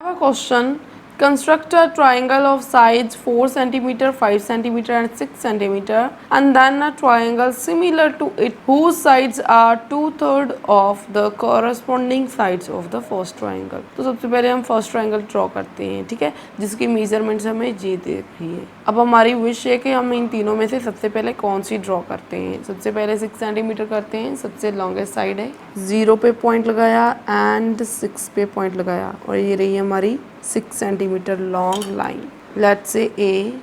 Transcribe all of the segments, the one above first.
Have a question. Construct a triangle of sides 4 cm, 5 cm and 6 cm and then a triangle similar to it whose sides are 2/3 of the corresponding sides of the first triangle. तो सबसे पहले हम first triangle draw करते हैं, ठीक है, जिसकी measurements हमें ये दे रही है। अब हमारी विश है कि हम इन तीनों में से सबसे पहले कौन सी ड्रॉ करते हैं। सबसे पहले 6 सेंटीमीटर करते हैं, सबसे लॉन्गेस्ट साइड है। 0 पे पॉइंट लगाया एंड 6 पे पॉइंट लगाया और ये रही हमारी 6 centimetre long line. Let's say A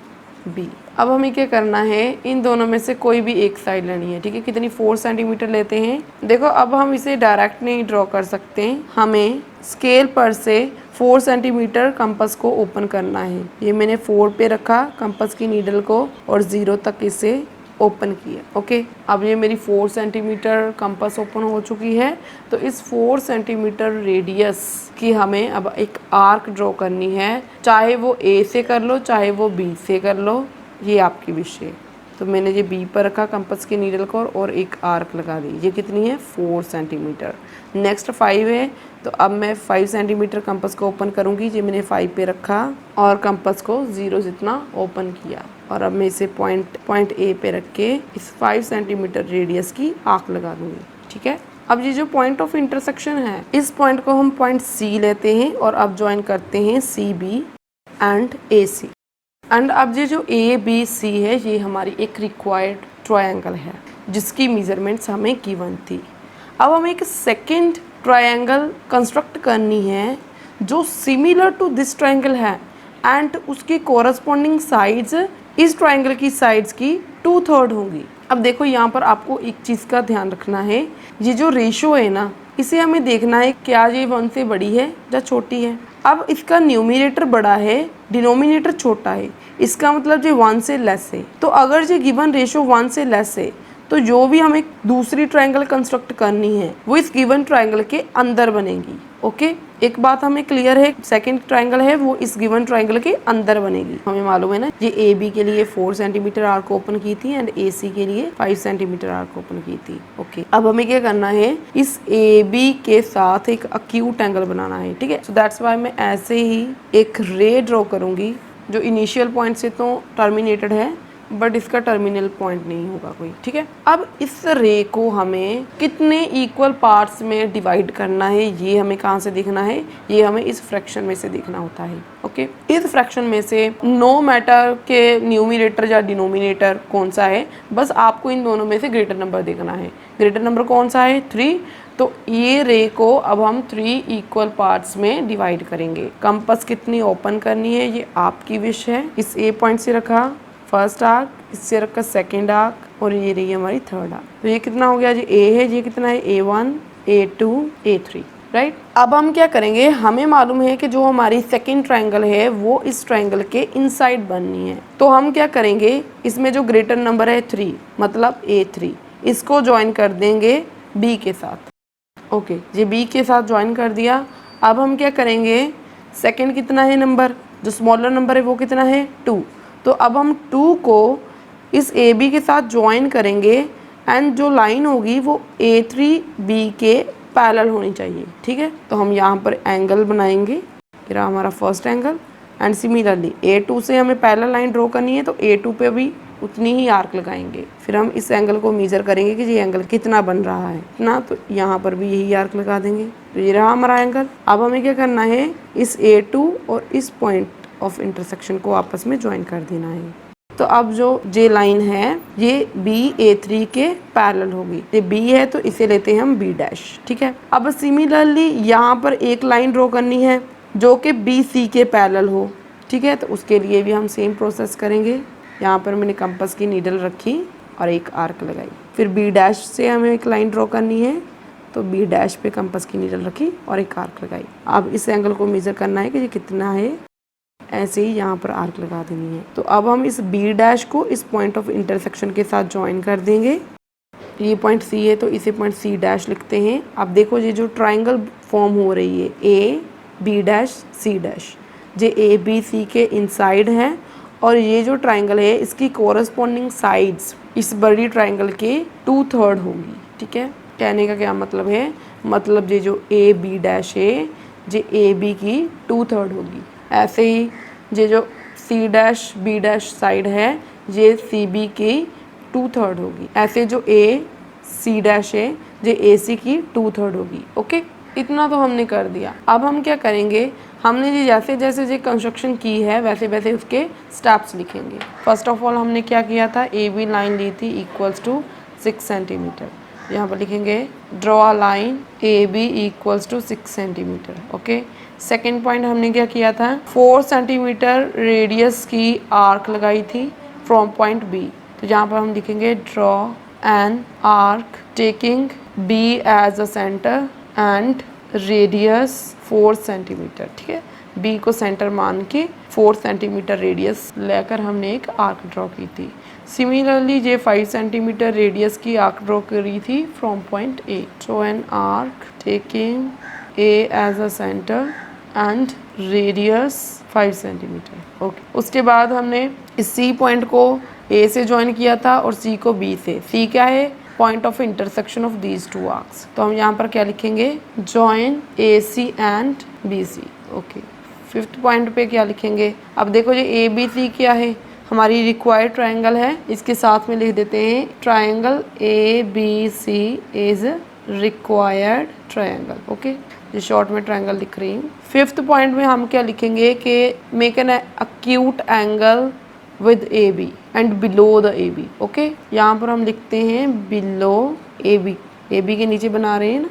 B. अब हमें क्या करना है, इन दोनों में से कोई भी एक साइड लेनी है, ठीक है। कितनी 4 सेंटीमीटर लेते हैं। देखो अब हम इसे डायरेक्ट नहीं ड्रॉ कर सकते, हमें स्केल पर से 4 सेंटीमीटर कंपास को ओपन करना है। ये मैंने 4 पे रखा कंपास की नीडल को और 0 तक इसे ओपन किया। ओके, अब ये मेरी 4 सेंटीमीटर कंपास ओपन हो चुकी है। तो इस 4 सेंटीमीटर रेडियस की हमें अब एक आर्क ड्रॉ करनी है, चाहे वो ए से कर लो चाहे वो बी से कर लो, ये आपकी विश है। तो मैंने ये बी पर रखा कंपास की नीडल को और एक आर्क लगा दी। ये कितनी है 4 सेंटीमीटर। नेक्स्ट 5 है, तो अब मैं 5 सेंटीमीटर कंपास को ओपन करूँगी। ये मैंने 5 पे रखा और कंपास को 0 जितना ओपन किया और अब मैं इसे पॉइंट ए पे रख के इस 5 सेंटीमीटर रेडियस की आर्क लगा दूँगी, ठीक है। अब ये जो पॉइंट ऑफ इंटरसेक्शन है, इस पॉइंट को हम पॉइंट सी लेते हैं और अब ज्वाइन करते हैं C B and A C. And अब ये जो ए बी सी है, ये हमारी एक रिक्वायर्ड ट्रायंगल है जिसकी मेजरमेंट्स हमें गिवन थी। अब हमें एक सेकंड ट्रायंगल कंस्ट्रक्ट करनी है जो सिमिलर टू दिस ट्रायंगल है एंड उसकी कोरस्पॉन्डिंग साइड्स इस ट्रायंगल की साइड्स की 2/3 होंगी। अब देखो यहाँ पर आपको एक चीज़ का ध्यान रखना है, ये जो रेशो है ना, इसे हमें देखना है क्या ये 1 से बड़ी है या छोटी है। अब इसका न्यूमरेटर बड़ा है, डिनोमिनेटर छोटा है, इसका मतलब ये 1 से लेस है। तो अगर ये गिवन रेशो 1 से लेस है तो जो भी हमें दूसरी ट्रायंगल कंस्ट्रक्ट करनी है वो इस गिवन ट्रायंगल के अंदर बनेगी। ओके, एक बात हमें क्लियर है, सेकंड ट्रायंगल है वो इस गिवन ट्रायंगल के अंदर बनेगी। हमें मालूम है ना, ये ए बी के लिए 4 सेंटीमीटर आर्क ओपन की थी एंड ए सी के लिए 5 सेंटीमीटर आर्क ओपन की थी। ओके, अब हमें क्या करना है, इस ए बी के साथ एक अक्यूट एंगल बनाना है, ठीक है। सो दैट्स वाई मैं ऐसे ही एक रे ड्रॉ करूंगी जो इनिशियल पॉइंट से तो टर्मिनेटेड है बट इसका टर्मिनल पॉइंट नहीं होगा कोई, ठीक है। अब इस रे को हमें कितने इक्वल पार्ट्स में डिवाइड करना है, ये हमें कहाँ से देखना है, ये हमें इस फ्रैक्शन में से देखना होता है। ओके, इस फ्रैक्शन में से नो मैटर के न्यूमरेटर या डिनोमिनेटर कौन सा है, बस आपको इन दोनों में से ग्रेटर नंबर देखना है। ग्रेटर नंबर कौन सा है 3, तो ये रे को अब हम 3 इक्वल पार्ट्स में डिवाइड करेंगे। कंपास कितनी ओपन करनी है ये आपकी विश है। इस ए पॉइंट से रखा फर्स्ट आर्क, इससे रखा सेकेंड आर्क और ये रही हमारी थर्ड आर्क। तो ये कितना हो गया, ये ए है, ये कितना है A1 A2 A3, राइट। अब हम क्या करेंगे, हमें मालूम है कि जो हमारी सेकेंड ट्रायंगल है वो इस ट्रायंगल के इनसाइड बननी है। तो हम क्या करेंगे, इसमें जो ग्रेटर नंबर है 3 मतलब A3, इसको ज्वाइन कर देंगे B के साथ। ओके, ये B के साथ ज्वाइन कर दिया। अब हम क्या करेंगे, सेकेंड कितना है नंबर, जो स्मॉलर नंबर है वो कितना है 2, तो अब हम 2 को इस ए बी के साथ ज्वाइन करेंगे एंड जो लाइन होगी वो A3B के पैरेलल होनी चाहिए, ठीक है। तो हम यहाँ पर एंगल बनाएंगे, ये रहा हमारा first angle and similarly A2 से हमें पैरेलल लाइन ड्रॉ करनी है तो A2 पे भी उतनी ही आर्क लगाएंगे। फिर हम इस एंगल को मेजर करेंगे कि ये एंगल कितना बन रहा है इतना, तो यहाँ पर भी यही आर्क लगा देंगे। तो ये रहा हमारा एंगल। अब हमें क्या करना है, इस A2 और इस पॉइंट ऑफ इंटरसेक्शन को आपस में ज्वाइन कर देना है। तो अब जो जे लाइन है ये BA3 के पैरेलल होगी। ये B है तो इसे लेते हैं हम B डैश, ठीक है। अब सिमिलरली यहाँ पर एक लाइन ड्रॉ करनी है जो कि BC के पैरेलल हो, ठीक है। तो उसके लिए भी हम सेम प्रोसेस करेंगे। यहाँ पर मैंने कंपास की नीडल रखी और एक आर्क लगाई। फिर B डैश से हमें एक लाइन ड्रॉ करनी है तो B डैश पे कंपास की नीडल रखी और एक आर्क लगाई। अब इस एंगल को मेजर करना है कि ये कितना है, ऐसे ही यहाँ पर आर्क लगा देनी है। तो अब हम इस B डैश को इस पॉइंट ऑफ इंटरसेक्शन के साथ ज्वाइन कर देंगे। ये पॉइंट C है तो इसे पॉइंट C डैश लिखते हैं। अब देखो ये जो ट्रायंगल फॉर्म हो रही है A B dash C dash, ये A B C के इनसाइड है और ये जो ट्रायंगल है इसकी कोरस्पॉन्डिंग साइड्स इस बड़ी ट्रायंगल के 2/3 होगी, ठीक है। कहने का क्या मतलब है, मतलब ये जो A B डैश है जे ए बी की 2/3 होगी। ऐसे ही ये जो C dash B dash side है ये सी बी की 2/3 होगी। ऐसे जो ए सी डैश है ये ए सी की 2/3 होगी। ओके, इतना तो हमने कर दिया। अब हम क्या करेंगे, हमने जी जैसे जैसे ये कंस्ट्रक्शन की है वैसे वैसे उसके स्टेप्स लिखेंगे। फर्स्ट ऑफ ऑल हमने क्या किया था, ए बी लाइन ली थी इक्वल्स टू 6 सेंटीमीटर। यहाँ पर लिखेंगे draw a line A B equals to 6 centimetre. Okay, second point हमने क्या किया था, 4 सेंटीमीटर रेडियस की आर्क लगाई थी फ्रॉम पॉइंट बी। तो यहाँ पर हम लिखेंगे draw an arc taking B as a centre and radius 4 centimetre. ठीक है, बी को सेंटर मान के 4 सेंटीमीटर रेडियस लेकर हमने एक आर्क ड्रॉ की थी। सिमिलरली ये 5 सेंटीमीटर रेडियस की आर्क ड्रॉ करी थी from point A. Draw an arc taking A as a centre and radius 5 centimetre. Okay, उसके बाद हमने इस सी पॉइंट को ए से ज्वाइन किया था और सी को बी से। सी क्या है, point of intersection of these two arcs. तो हम यहाँ पर क्या लिखेंगे, join A C and B C. Okay, fifth point पे क्या लिखेंगे, अब देखो ये ए बी सी क्या है, हमारी रिक्वायर्ड ट्रायंगल है। इसके साथ में लिख देते हैं triangle A B C is required triangle. Okay, ये शॉर्ट में ट्रायंगल लिख रही हूँ। फिफ्थ पॉइंट में हम क्या लिखेंगे कि make an acute angle with A B and below the A B. Okay, यहाँ पर हम लिखते हैं बिलो ए बी के नीचे बना रहे हैं ना,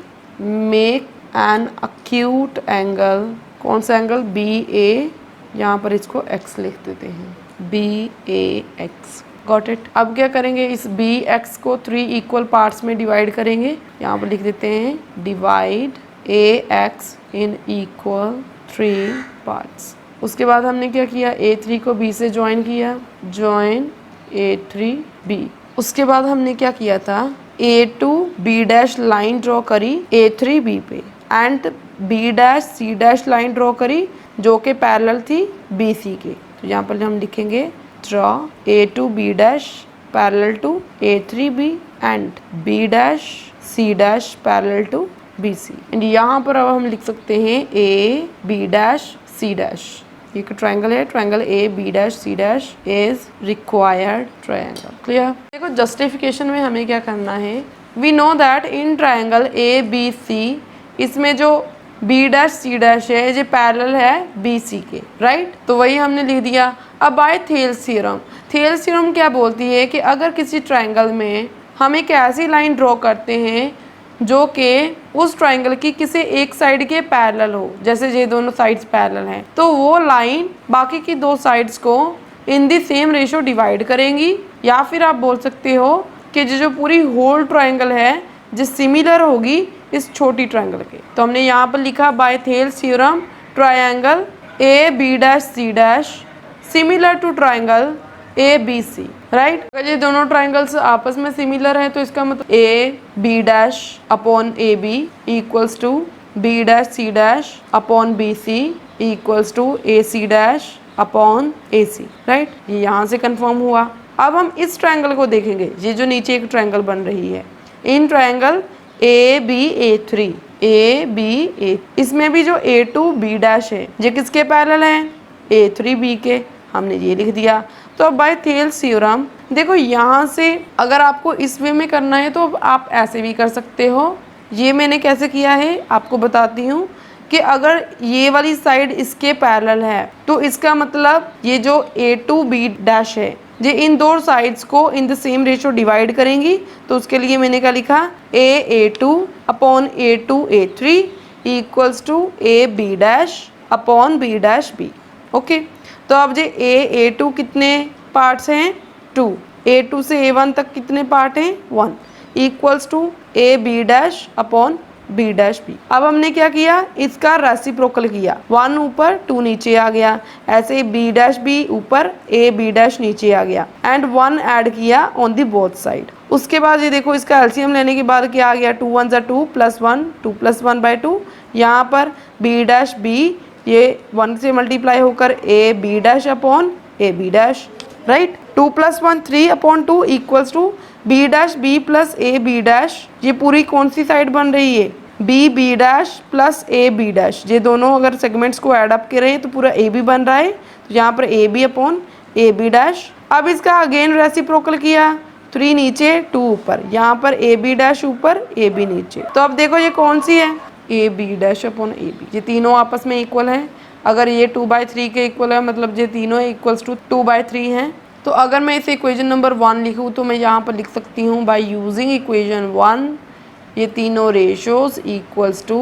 मेक एन अक्यूट एंगल, कौन सा एंगल, बी ए, यहाँ पर इसको एक्स लिख देते हैं, B A X. Got it. अब क्या करेंगे, इस बी एक्स को 3 इक्वल पार्ट्स में डिवाइड करेंगे। यहाँ पर लिख देते हैं divide A x in equal 3 parts. उसके बाद हमने क्या किया, A3 को B से ज्वाइन किया, ज्वाइन A3 B। उसके बाद हमने क्या किया था, A2 B dash line draw करी A3 B पे and B dash C dash line draw करी जो कि पैरेलल थी BC के। तो यहाँ पर हम लिखेंगे draw A2 B dash parallel to A3 B and B dash C dash parallel to BC। And यहाँ पर अब हम लिख सकते हैं A B dash C dash. एक ट्रायंगल है, triangle A B dash C dash is required triangle. Clear. देखो जस्टिफिकेशन में हमें क्या करना है, we know that in triangle A B C, इसमें जो बी डैश सी डैश है ये पैरेलल है बी सी के, राइट। तो वही हमने लिख दिया। अब by Thales theorem, Thales theorem क्या बोलती है कि अगर किसी ट्रायंगल में हम एक ऐसी लाइन ड्रॉ करते हैं जो कि उस ट्रायंगल की किसी एक साइड के पैरेलल हो, जैसे ये दोनों साइड्स पैरेलल हैं, तो वो लाइन बाकी की 2 साइड्स को इन दी सेम रेशो डिवाइड करेंगी। या फिर आप बोल सकते हो कि जो पूरी होल ट्रायंगल है जो सिमिलर होगी इस छोटी ट्रायंगल के। तो हमने यहाँ पर लिखा by Thales theorem triangle A B dash C dash similar to triangle A B C, right. अगर ये दोनों ट्राइंगल्स आपस में सिमिलर है तो इसका मतलब A B dash upon A B equals to B dash C dash upon B C equals to A C dash upon A C, right. ये यहाँ से कंफर्म हुआ। अब हम इस ट्रायंगल को देखेंगे, ये जो नीचे एक ट्रायंगल बन रही है, इन triangle A B A three, A B A, इसमें भी जो A2 B डैश है ये किसके पैरेलल है, A3 B के। हमने ये लिख दिया। तो अब बाय थेल्स थ्योरम देखो, यहाँ से अगर आपको इस वे में करना है तो आप ऐसे भी कर सकते हो। ये मैंने कैसे किया है आपको बताती हूँ कि अगर ये वाली साइड इसके पैरेलल है तो इसका मतलब ये जो A2 B डैश है ये इन 2 साइड्स को in the same ratio divide करेंगी। तो उसके लिए मैंने क्या लिखा, A2 upon A2 A3 equals to A B dash upon B dash B। Okay, तो अब ये A2 कितने पार्ट्स हैं, 2, A2 से A1 तक कितने पार्ट हैं, 1 equals to A B dash upon B dash B। अब हमने क्या किया, इसका रेसिप्रोकल किया, 1 ऊपर 2 नीचे आ गया, ऐसे B डैश B ऊपर A B डैश नीचे आ गया एंड 1 ऐड किया ऑन दी बोथ साइड। उसके बाद ये देखो इसका एलसीएम लेने के बाद क्या आ गया, 2 1 2 प्लस 1, 2 प्लस 1 बाई 2। यहाँ पर B डैश B ये 1 से मल्टीप्लाई होकर A B dash upon A B dash, right. 2 plus 1 3 अपॉन 2 equals to B dash B plus A B dash. ये पूरी कौन सी साइड बन रही है, B B dash plus A B dash, ये दोनों अगर सेगमेंट्स को ऐड अप करें तो पूरा ए बी बन रहा है, तो यहाँ पर A B upon A B dash. अब इसका अगेन रेसिप्रोकल किया, 3 नीचे 2 ऊपर, यहाँ पर ए बी डैश ऊपर ए बी नीचे। तो अब देखो ये कौन सी है, A B dash upon A B, ये तीनों आपस में इक्वल हैं। अगर ये 2/3 के इक्वल है मतलब ये तीनों इक्वल्स टू 2/3 हैं। तो अगर मैं इसे इक्वेशन नंबर 1 लिखूँ तो मैं यहाँ पर लिख सकती हूँ बाय यूजिंग इक्वेशन 1 ये तीनों रेशोज इक्वल्स टू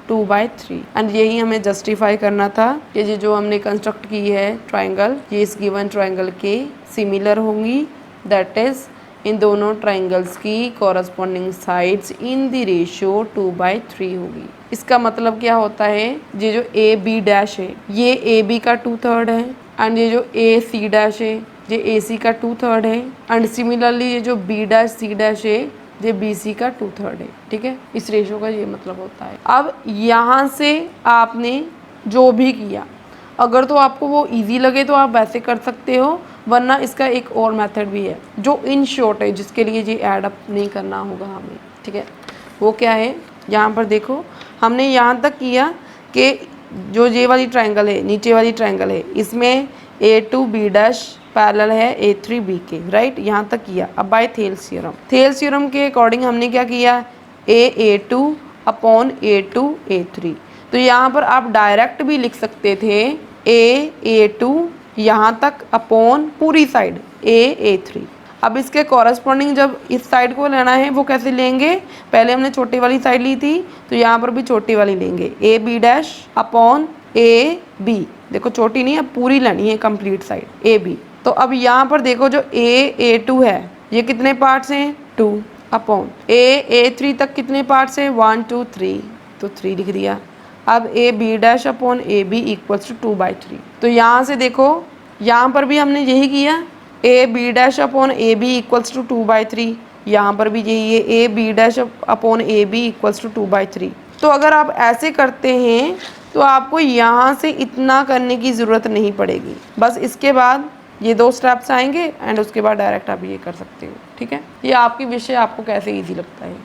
2/3 एंड यही हमें जस्टिफाई करना था। ये जो हमने कंस्ट्रक्ट की है ट्राइंगल, ये इस गिवन ट्राइंगल के सिमिलर होंगी, दैट इज इन दोनों ट्राइंगल्स की corresponding sides in the ratio 2/3 होगी। इसका मतलब क्या होता है, ये जो ए बी डैश है ये ए बी का 2/3 है एंड ये जो ए सी डैश है ये ए सी का 2/3 है एंड सिमिलरली ये जो बी डैश सी डैश है ये बी सी का 2/3 है। ठीक है, इस रेशो का ये मतलब होता है। अब यहाँ से आपने जो भी किया, अगर तो आपको वो इजी लगे तो आप वैसे कर सकते हो, वरना इसका एक और मेथड भी है जो इन शॉर्ट है, जिसके लिए ये ऐड अप नहीं करना होगा हमें। ठीक है, वो क्या है, यहाँ पर देखो हमने यहाँ तक किया कि जो ये वाली ट्रायंगल है, नीचे वाली ट्रायंगल है, इसमें A2 B डैश पैरेलल है A3 B के, राइट, यहाँ तक किया। अब बाय थेल्स थ्योरम के अकॉर्डिंग हमने क्या किया, A2 अपॉन A2 A3। तो यहाँ पर आप डायरेक्ट भी लिख सकते थे A2 यहाँ तक अपॉन पूरी साइड A3। अब इसके कॉरस्पॉन्डिंग जब इस साइड को लेना है वो कैसे लेंगे, पहले हमने छोटी वाली साइड ली थी तो यहाँ पर भी छोटी वाली लेंगे, A B dash upon A B. देखो छोटी नहीं, अब पूरी लेनी है कंप्लीट साइड ए बी। तो अब यहाँ पर देखो जो A2 है ये कितने पार्ट्स हैं, 2 अपॉन A3 तक कितने पार्ट्स हैं, 1 2 3, तो 3 लिख दिया। अब A B dash upon A B equals to 2/3। तो यहाँ से देखो यहाँ पर भी हमने यही किया, A B dash upon A B equals to 2/3, यहाँ पर भी यही है, A B dash upon A B equals to 2/3। तो अगर आप ऐसे करते हैं तो आपको यहाँ से इतना करने की ज़रूरत नहीं पड़ेगी, बस इसके बाद ये 2 स्टेप्स आएंगे एंड उसके बाद डायरेक्ट आप ये कर सकते हो। ठीक है, ये आपकी विषय, आपको कैसे ईजी लगता है।